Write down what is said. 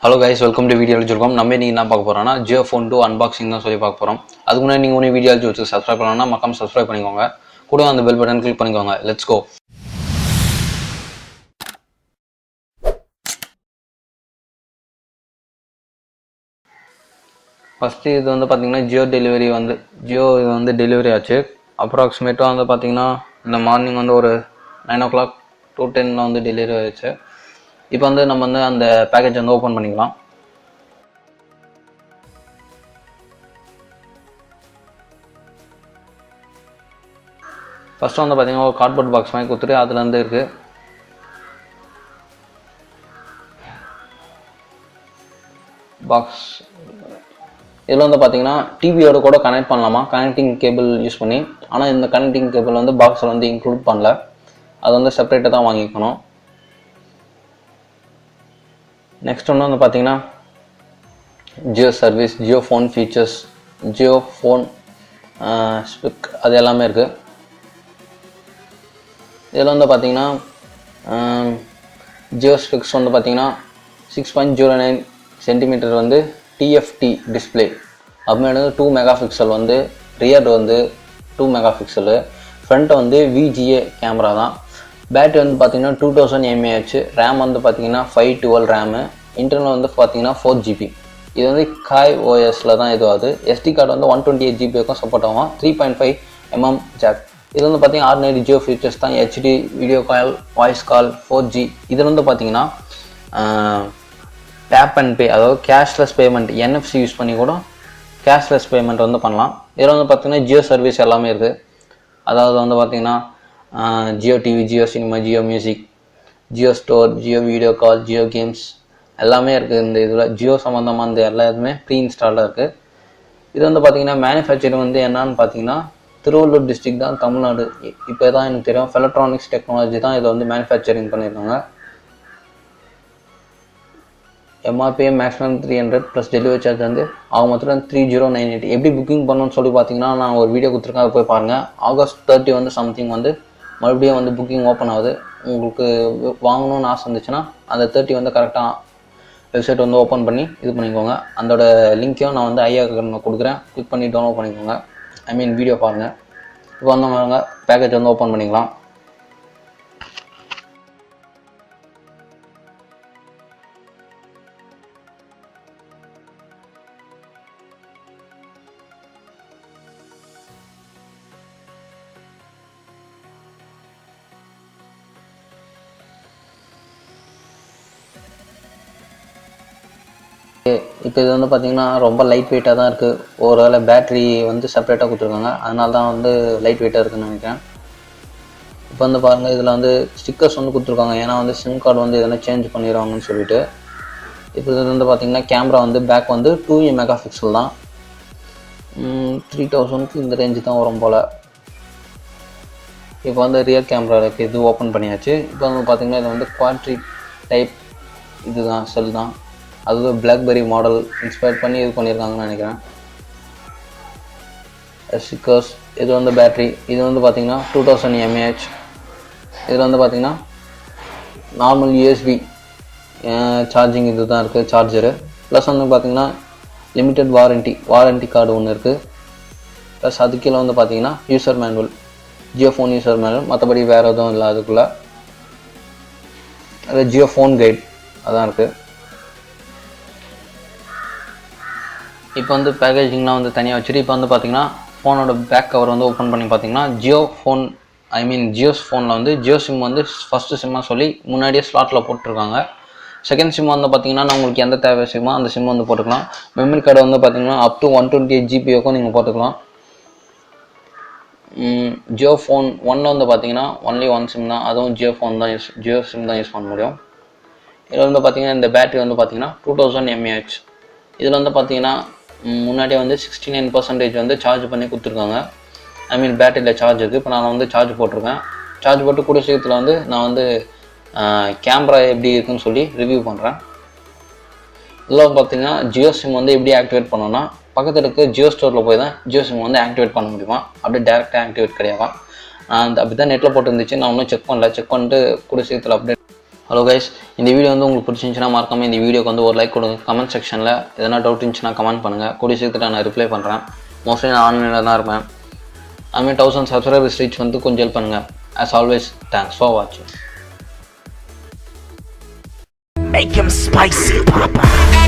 Hello guys, welcome to video வச்சுருக்கோம். நம்ம நீங்கள் என்ன பார்க்க போகிறோம்னா ஜியோ ஃபோன் 2 அன்பாக்சிங் தான் சொல்லி பார்க்க போகிறோம். அதுக்கு முன்னாடி நீங்கள் ஒன்று வீடியோ வச்சு சப்ஸ்கிரைப் பண்ணணும்னா மறக்காம சப்ஸ்கிரைப் பண்ணிக்கோங்க. கூட அந்த பெல் பட்டன் கிளிக் பண்ணிக்கோங்க. Let's go. ஃபஸ்ட்டு இது வந்து பார்த்தீங்கன்னா ஜியோ டெலிவரி ஆச்சு. அப்ராக்சிமேட்டாக வந்து பார்த்தீங்கன்னா இந்த மார்னிங் வந்து ஒரு 9 o'clock to 10 வந்து டெலிவரி ஆயிடுச்சு. இப்போ வந்து நம்ம வந்து அந்த பேக்கேஜ் வந்து ஓப்பன் பண்ணிக்கலாம். ஃபஸ்ட்டு வந்து பார்த்தீங்கன்னா ஒரு கார்ட்போர்ட் பாக்ஸ் மாதிரி கொடுத்துட்டு அதில் வந்து இருக்குது பாக்ஸ். இதில் வந்து பார்த்தீங்கன்னா டிவியோட கூட கனெக்ட் பண்ணலாமா, கனெக்டிங் கேபிள் யூஸ் பண்ணி. ஆனால் இந்த கனெக்டிங் கேபிள் வந்து பாக்ஸில் வந்து இன்க்ளூட் பண்ணல, அது வந்து செப்பரேட்டாக தான் வாங்கிக்கணும். நெக்ஸ்ட் ஒன்று வந்து பார்த்தீங்கன்னா Jio service, Jio phone features, Jio phone SPIC, அது எல்லாமே இருக்குது. இதில் வந்து பார்த்தீங்கன்னா ஜியோ ஸ்பிக்ஸ் வந்து பார்த்தீங்கன்னா 6.09 சென்டிமீட்டர் வந்து டிஎஃப்டி டிஸ்பிளே, அப்புறமேட்டு 2 மெகா பிக்சல் வந்து ரியர் வந்து 2 மெகா பிக்சலு, ஃப்ரண்ட் வந்து விஜிஏ கேமரா தான். பேட்டரி வந்து பார்த்தீங்கன்னா 2000 mAh, ரேம் வந்து பார்த்தீங்கன்னா 512 ரேமு, இன்டர்னல் வந்து பார்த்தீங்கன்னா 4 GB. இது வந்து காய் ஓஎஸில் தான் இது ஆகுது. எஸ்டி கார்டு வந்து 128 GB வரைக்கும் சப்போர்ட் ஆகும். 3.5 mm ஜாக். இது வந்து பார்த்தீங்கன்னா ஆர்டினரி ஜியோ ஃபீச்சர்ஸ் தான். HD video call, voice call, 4G. இதில் வந்து பார்த்தீங்கன்னா டேப் அண்ட் பே, அதாவது கேஷ்லெஸ் பேமெண்ட், NFC யூஸ் பண்ணி கூட கேஷ்லெஸ் பேமெண்ட் வந்து பண்ணலாம். இதில் வந்து பார்த்தீங்கன்னா ஜியோ சர்வீஸ் எல்லாமே இருக்குது. அதாவது வந்து பார்த்தீங்கன்னா Jio TV, Jio cinema, Jio music, Jio store, Jio video call, Jio games எல்லாமே இருக்குது. இந்த இதில் ஜியோ சம்மந்தமாக இந்த எல்லா இதுவுமே ப்ரீ இன்ஸ்டால்டாக இருக்குது. இது வந்து பார்த்தீங்கன்னா மேனுஃபேக்சரிங் வந்து என்னன்னு பார்த்தீங்கன்னா திருவள்ளூர் டிஸ்ட்ரிக்ட் தான், தமிழ்நாடு. இப்போ தான் எனக்கு தெரியும், எலக்ட்ரானிக்ஸ் டெக்னாலஜி தான் இதை வந்து மேனுஃபேக்சரிங் பண்ணியிருக்காங்க. MRP maximum 300 plus delivery charge வந்து அவங்க மொத்தம் 3098. எப்படி புக்கிங் பண்ணணும்னு சொல்லி பார்த்தீங்கன்னா நான் ஒரு வீடியோ கொடுத்துருக்கேன், அதை போய் பாருங்கள். August 30 வந்து சம்திங் வந்து மறுபடியும் வந்து புக்கிங் ஓப்பன் ஆகுது. உங்களுக்கு வாங்கணும்னு ஆசை இருந்துச்சுன்னா அந்த 30 வந்து கரெக்டாக வெப்சைட் வந்து ஓப்பன் பண்ணி இது பண்ணிக்கோங்க. அதோட லிங்க்கையும் நான் வந்து நான் கொடுக்குறேன், கிளிக் பண்ணி டவுன்லோட் பண்ணிக்கோங்க. வீடியோ பாருங்கள். இப்போ வந்து பாருங்க, பேக்கேஜ் வந்து ஓப்பன் பண்ணிக்கலாம். இப்போ இது வந்து பார்த்தீங்கன்னா ரொம்ப லைட் வெயிட்டாக தான் இருக்குது. ஒருவேளை பேட்ரி வந்து செப்பரேட்டாக கொடுத்துருக்காங்க, அதனால தான் வந்து லைட் வெயிட்டாக இருக்குதுன்னு நினைக்கிறேன். இப்போ வந்து பாருங்கள், இதில் வந்து ஸ்டிக்கர்ஸ் வந்து கொடுத்துருக்காங்க, ஏன்னா வந்து சிம் கார்டு வந்து எதனா சேஞ்ச் பண்ணிடுவாங்கன்னு சொல்லிட்டு. இப்போ இது வந்து பார்த்தீங்கன்னா கேமரா வந்து பேக் வந்து 2 மெகா பிக்சல் தான். 3000க்கு இந்த ரேஞ்சு தான் வரும் போல். இப்போ வந்து ரியர் கேமராவுக்கு இது ஓப்பன் பண்ணியாச்சு. இப்போ வந்து பார்த்தீங்கன்னா இது வந்து குவாட்ரி டைப் இதுதான், செல் தான். அது பிளாக்பெரி மாடல் இன்ஸ்பயர் பண்ணி இது பண்ணியிருக்காங்கன்னு நினைக்கிறேன். ஸ்டிக்கர்ஸ், இது வந்து பேட்ரி, இது வந்து பார்த்தீங்கன்னா 2000 mAh. இதில் வந்து பார்த்தீங்கன்னா நார்மல் USB சார்ஜிங் இது தான் இருக்குது, சார்ஜரு. ப்ளஸ் வந்து பார்த்தீங்கன்னா லிமிட்டட் வாரண்டி கார்டு ஒன்று இருக்குது. ப்ளஸ் அது கீழே வந்து பார்த்தீங்கன்னா user manual, Jio phone user manual. மற்றபடி வேறு எதுவும் இல்லை அதுக்குள்ளே. அது ஜியோ ஃபோன் கைட் அதான் இருக்குது. இப்போ வந்து பேக்கேஜிங்லாம் வந்து தனியாக வச்சுட்டு இப்போ வந்து பார்த்தீங்கன்னா ஃபோனோட பேக் கவர் வந்து ஓப்பன் பண்ணி பார்த்தீங்கன்னா ஜியோஸ் ஃபோனில் வந்து ஜியோ சிம் வந்து ஃபஸ்ட்டு சிம்மாக சொல்லி முன்னாடியே ஸ்லாட்டில் போட்டிருக்காங்க. செகண்ட் சிம் வந்து பார்த்தீங்கன்னா நான் உங்களுக்கு எந்த தேவை சிம்மோ அந்த சிம் வந்து போட்டுக்கலாம். மெமரி கார்டு வந்து பார்த்தீங்கன்னா அப் டு 128 GB வரைக்கும் நீங்கள் போட்டுக்கலாம். ஜியோ ஃபோன் 1 வந்து பார்த்தீங்கன்னா ஒன்லி 1 சிம் தான், அதுவும் ஜியோ சிம் தான் யூஸ் பண்ண முடியும். இதில் வந்து பார்த்தீங்கன்னா இந்த பேட்டரி வந்து பார்த்தீங்கன்னா 2000 mAh. இதில் வந்து பார்த்தீங்கன்னா முன்னாடியே வந்து 69% வந்து சார்ஜ் பண்ணி கொடுத்துருக்காங்க. பேட்டரியில் சார்ஜ் இருக்குது. இப்போ நான் வந்து சார்ஜ் போட்டிருக்கேன். சார்ஜ் போட்டு கூட சீக்கிரத்தில் வந்து நான் வந்து கேமரா எப்படி இருக்குன்னு சொல்லி ரிவ்யூ பண்ணுறேன். இதில் பார்த்தீங்கன்னா ஜியோ சிம் வந்து எப்படி ஆக்டிவேட் பண்ணோன்னா பக்கத்தில் இருக்க ஜியோ ஸ்டோரில் போய் தான் ஜியோ சிம் வந்து ஆக்டிவேட் பண்ண முடியுமா, அப்படியே டேரெக்டாக ஆக்டிவேட் கிடையாது. அப்படி தான் நெட்டில் போட்டு இருந்துச்சு, நான் ஒன்றும் செக் பண்ணிட்டு கூட சீக்கிரத்தில் அப்டேட் ஹலோ கைஸ், இந்த வீடியோ வந்து உங்களுக்கு பிடிச்சிருந்துச்சுன்னா மறக்காமல் இந்த வீடியோக்கு வந்து ஒரு லைக் கொடுங்க. கமெண்ட் செக்ஷனில் எதனா டவுட் இருந்துச்சுன்னா கமெண்ட் பண்ணுங்கள். கூடிய சீக்கிரத்தில் நான் ரிப்ளை பண்ணுறேன். மோஸ்ட்லி நான் ஆன்லைனில் தான் இருப்பேன். அதுமாதிரி 1000 சப்ஸ்கிரைபர்ஸ் ரீச் வந்து கொஞ்சம் ஹெல்ப் பண்ணுங்கள். As always, thanks for watching. Make him spicy, Papa.